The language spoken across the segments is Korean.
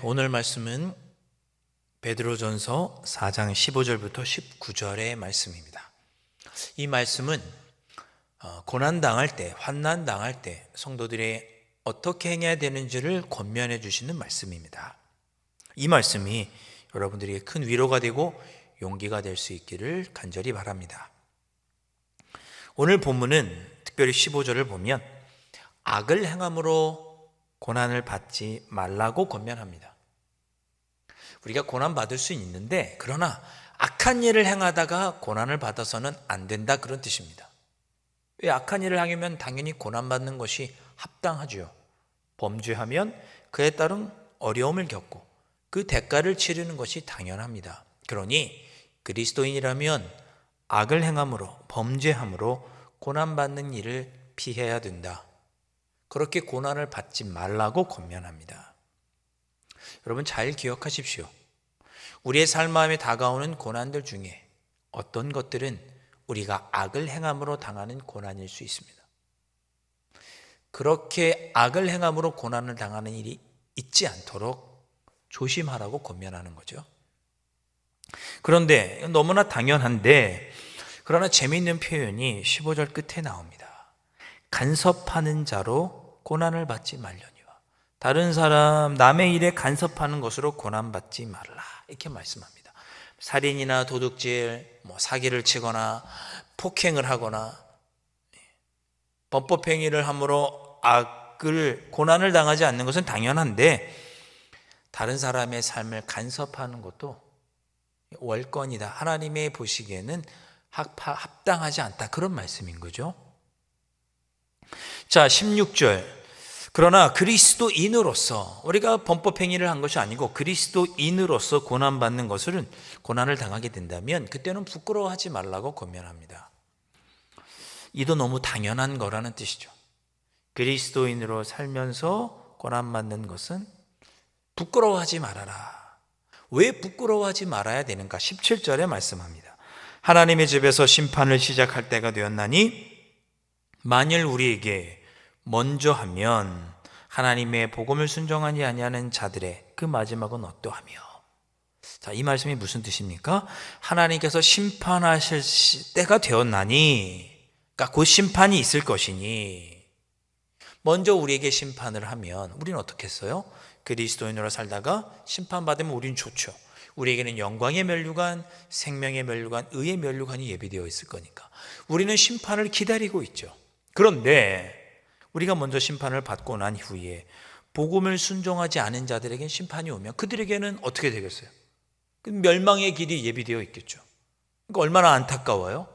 오늘 말씀은 베드로전서 4장 15절부터 19절의 말씀입니다. 이 말씀은 고난당할 때, 환난당할 때 성도들이 어떻게 행해야 되는지를 권면해 주시는 말씀입니다. 이 말씀이 여러분들에게 큰 위로가 되고 용기가 될 수 있기를 간절히 바랍니다. 오늘 본문은 특별히 15절을 보면 악을 행함으로 고난을 받지 말라고 권면합니다. 우리가 고난 받을 수 있는데, 그러나 악한 일을 행하다가 고난을 받아서는 안 된다, 그런 뜻입니다. 왜? 악한 일을 하면 당연히 고난 받는 것이 합당하죠. 범죄하면 그에 따른 어려움을 겪고 그 대가를 치르는 것이 당연합니다. 그러니 그리스도인이라면 악을 행함으로, 범죄함으로 고난받는 일을 피해야 된다. 그렇게 고난을 받지 말라고 권면합니다. 여러분 잘 기억하십시오. 우리의 삶 마음에 다가오는 고난들 중에 어떤 것들은 우리가 악을 행함으로 당하는 고난일 수 있습니다. 그렇게 악을 행함으로 고난을 당하는 일이 있지 않도록 조심하라고 권면하는 거죠. 그런데 너무나 당연한데, 그러나 재미있는 표현이 15절 끝에 나옵니다. 간섭하는 자로 고난을 받지 말려니와. 다른 사람, 남의 일에 간섭하는 것으로 고난받지 말라, 이렇게 말씀합니다. 살인이나 도둑질, 사기를 치거나 폭행을 하거나 범법행위를 함으로 고난을 당하지 않는 것은 당연한데, 다른 사람의 삶을 간섭하는 것도 월권이다, 하나님의 보시기에는 합당하지 않다, 그런 말씀인 거죠. 자, 16절. 그러나 그리스도인으로서, 우리가 범법행위를 한 것이 아니고 그리스도인으로서 고난받는 것은, 고난을 당하게 된다면 그때는 부끄러워하지 말라고 권면합니다. 이도 너무 당연한 거라는 뜻이죠. 그리스도인으로 살면서 고난받는 것은 부끄러워하지 말아라. 왜 부끄러워하지 말아야 되는가? 17절에 말씀합니다. 하나님의 집에서 심판을 시작할 때가 되었나니 만일 우리에게 먼저 하면 하나님의 복음을 순종하지 아니하는 자들의 그 마지막은 어떠하며. 자, 이 말씀이 무슨 뜻입니까? 하나님께서 심판하실 때가 되었나니, 그러니까 곧 심판이 있을 것이니, 먼저 우리에게 심판을 하면 우리는 어떻게 했어요? 그리스도인으로 살다가 심판받으면 우리는 좋죠. 우리에게는 영광의 면류관, 생명의 면류관, 의의 면류관이 예비되어 있을 거니까 우리는 심판을 기다리고 있죠. 그런데 우리가 먼저 심판을 받고 난 후에 복음을 순종하지 않은 자들에게는 심판이 오면 그들에게는 어떻게 되겠어요? 멸망의 길이 예비되어 있겠죠. 그러니까 얼마나 안타까워요?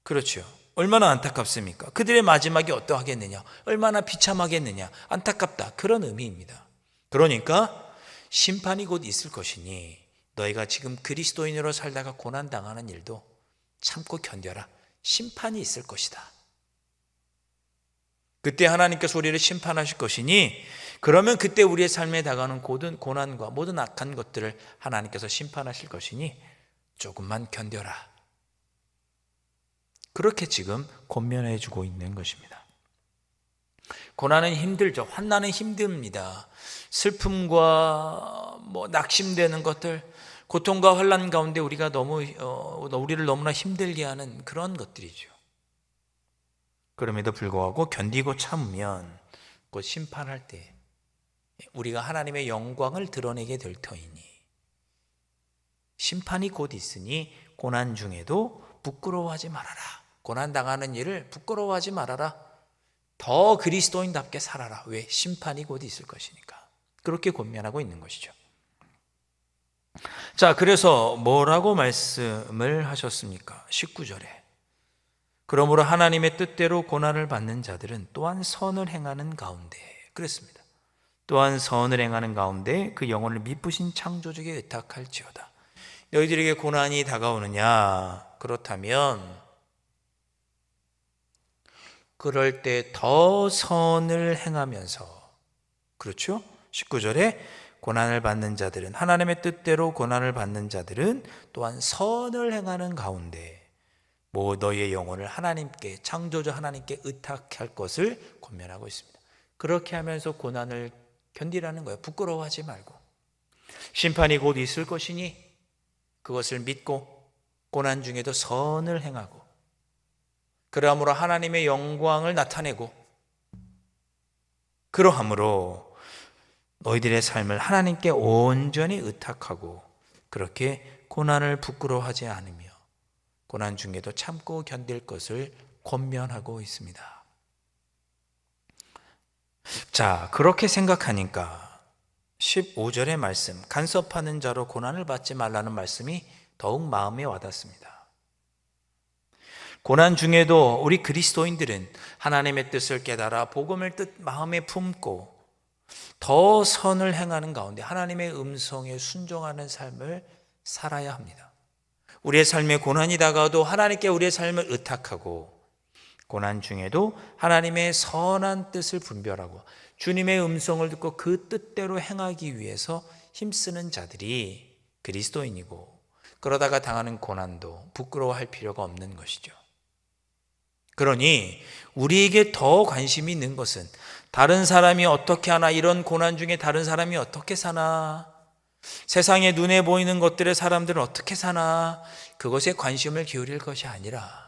그렇죠. 얼마나 안타깝습니까? 그들의 마지막이 어떠하겠느냐? 얼마나 비참하겠느냐? 안타깝다, 그런 의미입니다. 그러니까 심판이 곧 있을 것이니 너희가 지금 그리스도인으로 살다가 고난당하는 일도 참고 견뎌라. 심판이 있을 것이다. 그때 하나님께서 우리를 심판하실 것이니, 그러면 그때 우리의 삶에 다가오는 모든 고난과 모든 악한 것들을 하나님께서 심판하실 것이니 조금만 견뎌라. 그렇게 지금 권면해 주고 있는 것입니다. 고난은 힘들죠. 환난은 힘듭니다. 슬픔과 낙심되는 것들, 고통과 환난 가운데 우리가 우리를 너무나 힘들게 하는 그런 것들이죠. 그럼에도 불구하고 견디고 참으면 곧 심판할 때 우리가 하나님의 영광을 드러내게 될 터이니 심판이 곧 있으니 고난 중에도 부끄러워하지 말아라. 고난 당하는 일을 부끄러워하지 말아라. 더 그리스도인답게 살아라. 왜? 심판이 곧 있을 것이니까. 그렇게 권면하고 있는 것이죠. 자, 그래서 뭐라고 말씀을 하셨습니까? 19절에 그러므로 하나님의 뜻대로 고난을 받는 자들은 또한 선을 행하는 가운데 그랬습니다. 또한 선을 행하는 가운데 그 영혼을 미쁘신 창조주에게 의탁할지어다. 너희들에게 고난이 다가오느냐? 그렇다면 그럴 때 더 선을 행하면서, 그렇죠? 19절에 고난을 받는 자들은, 하나님의 뜻대로 고난을 받는 자들은 또한 선을 행하는 가운데 너희의 영혼을 하나님께, 창조주 하나님께 의탁할 것을 권면하고 있습니다. 그렇게 하면서 고난을 견디라는 거예요. 부끄러워하지 말고. 심판이 곧 있을 것이니 그것을 믿고 고난 중에도 선을 행하고, 그러함으로 하나님의 영광을 나타내고, 그러함으로 너희들의 삶을 하나님께 온전히 의탁하고, 그렇게 고난을 부끄러워하지 않으며 고난 중에도 참고 견딜 것을 권면하고 있습니다. 자, 그렇게 생각하니까 15절의 말씀, 간섭하는 자로 고난을 받지 말라는 말씀이 더욱 마음에 와닿습니다. 고난 중에도 우리 그리스도인들은 하나님의 뜻을 깨달아 복음을 마음에 품고 더 선을 행하는 가운데 하나님의 음성에 순종하는 삶을 살아야 합니다. 우리의 삶에 고난이 다가와도 하나님께 우리의 삶을 의탁하고, 고난 중에도 하나님의 선한 뜻을 분별하고 주님의 음성을 듣고 그 뜻대로 행하기 위해서 힘쓰는 자들이 그리스도인이고, 그러다가 당하는 고난도 부끄러워할 필요가 없는 것이죠. 그러니 우리에게 더 관심이 있는 것은 다른 사람이 어떻게 하나, 이런 고난 중에 다른 사람이 어떻게 사나, 세상에 눈에 보이는 것들의 사람들은 어떻게 사나, 그것에 관심을 기울일 것이 아니라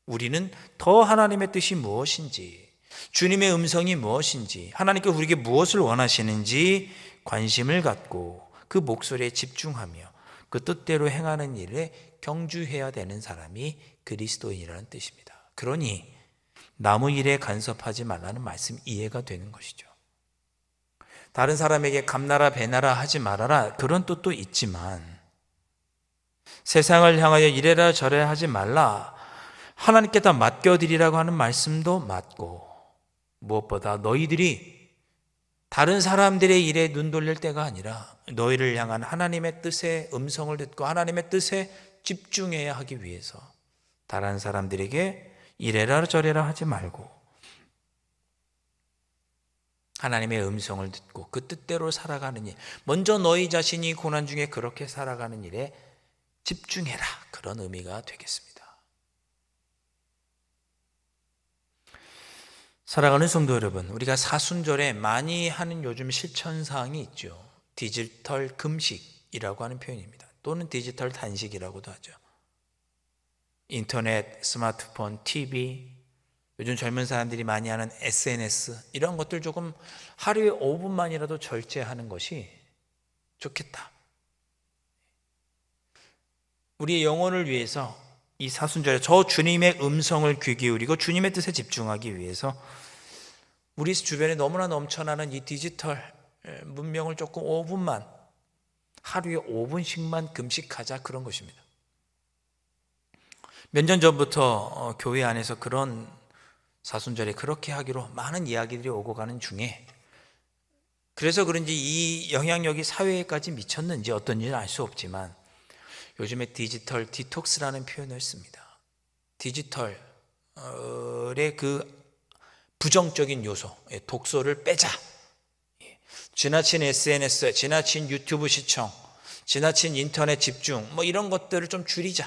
우리는 더 하나님의 뜻이 무엇인지, 주님의 음성이 무엇인지, 하나님께 우리에게 무엇을 원하시는지 관심을 갖고 그 목소리에 집중하며 그 뜻대로 행하는 일에 경주해야 되는 사람이 그리스도인이라는 뜻입니다. 그러니 남의 일에 간섭하지 말라는 말씀 이해가 되는 것이죠. 다른 사람에게 감나라 배나라 하지 말아라, 그런 뜻도 있지만 세상을 향하여 이래라 저래라 하지 말라, 하나님께 다 맡겨드리라고 하는 말씀도 맞고, 무엇보다 너희들이 다른 사람들의 일에 눈 돌릴 때가 아니라 너희를 향한 하나님의 뜻의 음성을 듣고 하나님의 뜻에 집중해야 하기 위해서 다른 사람들에게 이래라 저래라 하지 말고 하나님의 음성을 듣고 그 뜻대로 살아가는 일, 먼저 너희 자신이 고난 중에 그렇게 살아가는 일에 집중해라, 그런 의미가 되겠습니다. 사랑하는 성도 여러분, 우리가 사순절에 많이 하는 요즘 실천사항이 있죠. 디지털 금식이라고 하는 표현입니다. 또는 디지털 단식이라고도 하죠. 인터넷, 스마트폰, TV, 요즘 젊은 사람들이 많이 하는 SNS, 이런 것들 조금 하루에 5분만이라도 절제하는 것이 좋겠다. 우리의 영혼을 위해서 이 사순절에 저 주님의 음성을 귀 기울이고 주님의 뜻에 집중하기 위해서 우리 주변에 너무나 넘쳐나는 이 디지털 문명을 조금 5분만, 하루에 5분씩만 금식하자, 그런 것입니다. 몇 년 전부터 교회 안에서 그런 사순절에 그렇게 하기로 많은 이야기들이 오고 가는 중에, 그래서 그런지 이 영향력이 사회에까지 미쳤는지 어떤지는 알 수 없지만 요즘에 디지털 디톡스라는 표현을 씁니다. 디지털의 그 부정적인 요소, 독소를 빼자. 지나친 SNS, 지나친 유튜브 시청, 지나친 인터넷 집중, 이런 것들을 좀 줄이자.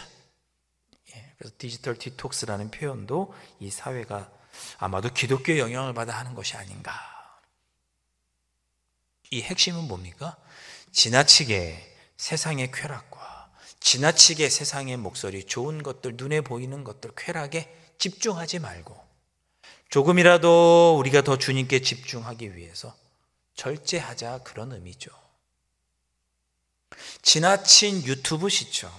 그래서 디지털 디톡스라는 표현도 이 사회가 아마도 기독교의 영향을 받아 하는 것이 아닌가. 이 핵심은 뭡니까? 지나치게 세상의 쾌락과 지나치게 세상의 목소리, 좋은 것들, 눈에 보이는 것들, 쾌락에 집중하지 말고 조금이라도 우리가 더 주님께 집중하기 위해서 절제하자, 그런 의미죠. 지나친 유튜브 시청,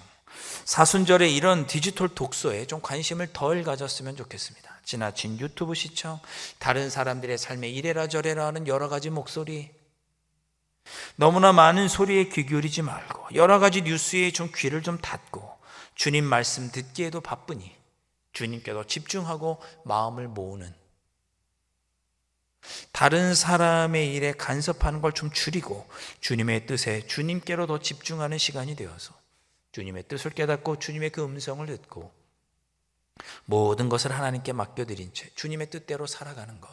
사순절에 이런 디지털 독서에 좀 관심을 덜 가졌으면 좋겠습니다. 지나친 유튜브 시청, 다른 사람들의 삶에 이래라 저래라 하는 여러 가지 목소리, 너무나 많은 소리에 귀 기울이지 말고 여러 가지 뉴스에 좀 귀를 좀 닫고 주님 말씀 듣기에도 바쁘니 주님께도 집중하고 마음을 모으는, 다른 사람의 일에 간섭하는 걸 좀 줄이고 주님의 뜻에 주님께로 더 집중하는 시간이 되어서 주님의 뜻을 깨닫고 주님의 그 음성을 듣고 모든 것을 하나님께 맡겨드린 채 주님의 뜻대로 살아가는 것,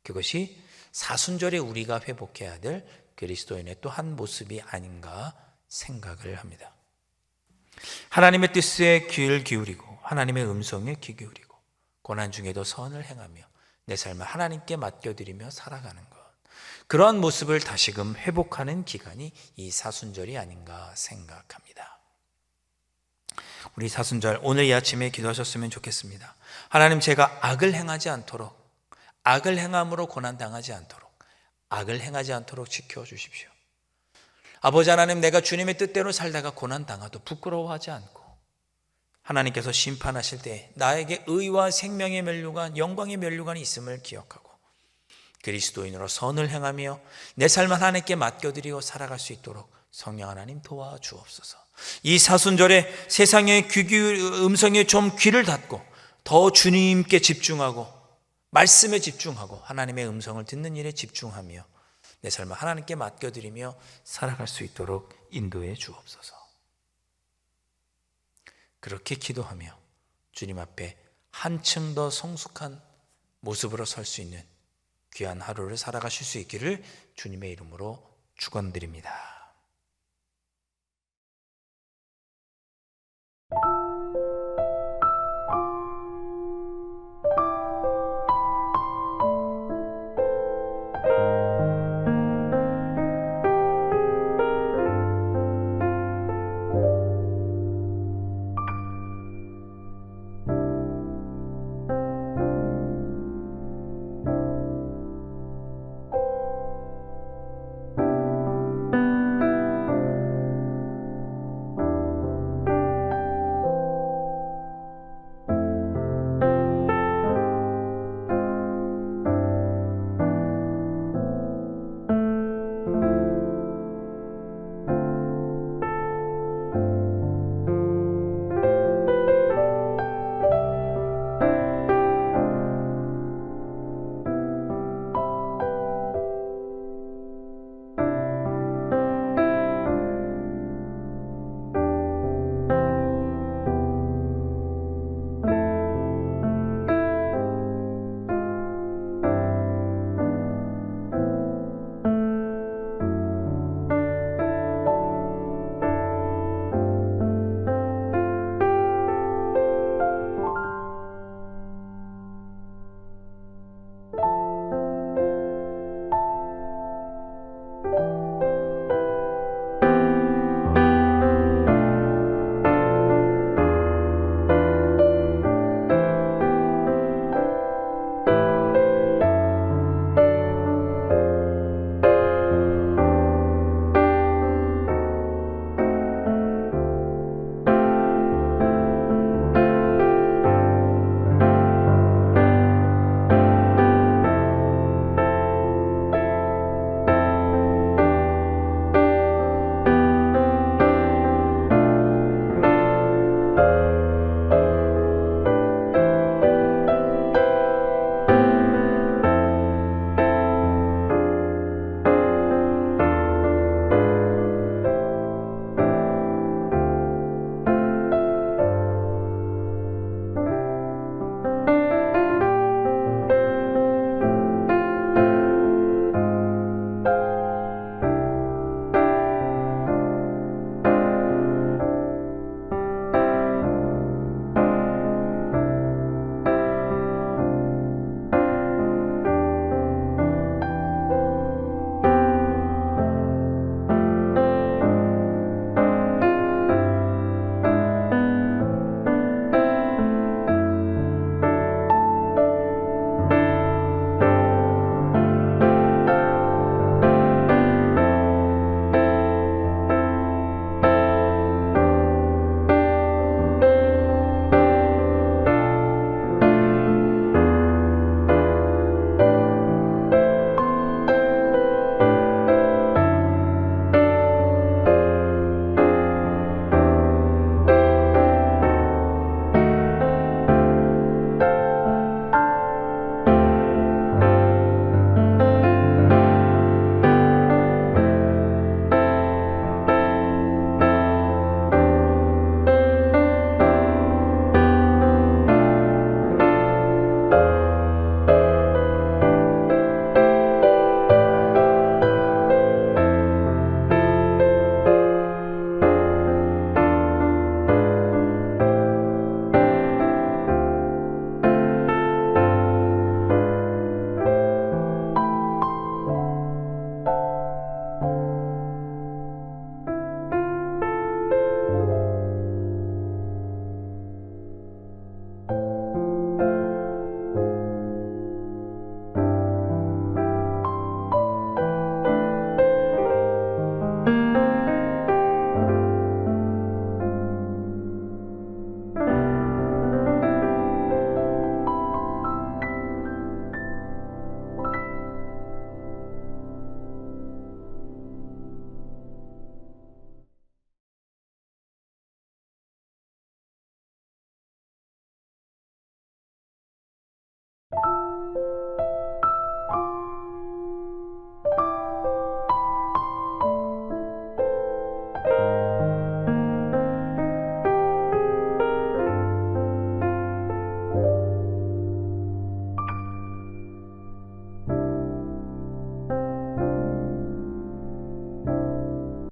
그것이 사순절에 우리가 회복해야 될 그리스도인의 또 한 모습이 아닌가 생각을 합니다. 하나님의 뜻에 귀를 기울이고 하나님의 음성에 귀 기울이고 고난 중에도 선을 행하며 내 삶을 하나님께 맡겨드리며 살아가는 것, 그러한 모습을 다시금 회복하는 기간이 이 사순절이 아닌가 생각합니다. 우리 사순절 오늘 이 아침에 기도하셨으면 좋겠습니다. 하나님, 제가 악을 행하지 않도록, 악을 행함으로 고난당하지 않도록, 악을 행하지 않도록 지켜주십시오. 아버지 하나님, 내가 주님의 뜻대로 살다가 고난당하도 부끄러워하지 않고 하나님께서 심판하실 때 나에게 의와 생명의 면류관, 영광의 면류관이 있음을 기억하고 그리스도인으로 선을 행하며 내 삶을 하나님께 맡겨드리고 살아갈 수 있도록 성령 하나님 도와주옵소서. 이 사순절에 세상의 음성에 좀 귀를 닫고 더 주님께 집중하고 말씀에 집중하고 하나님의 음성을 듣는 일에 집중하며 내 삶을 하나님께 맡겨드리며 살아갈 수 있도록 인도해 주옵소서. 그렇게 기도하며 주님 앞에 한층 더 성숙한 모습으로 설 수 있는 귀한 하루를 살아가실 수 있기를 주님의 이름으로 축원드립니다.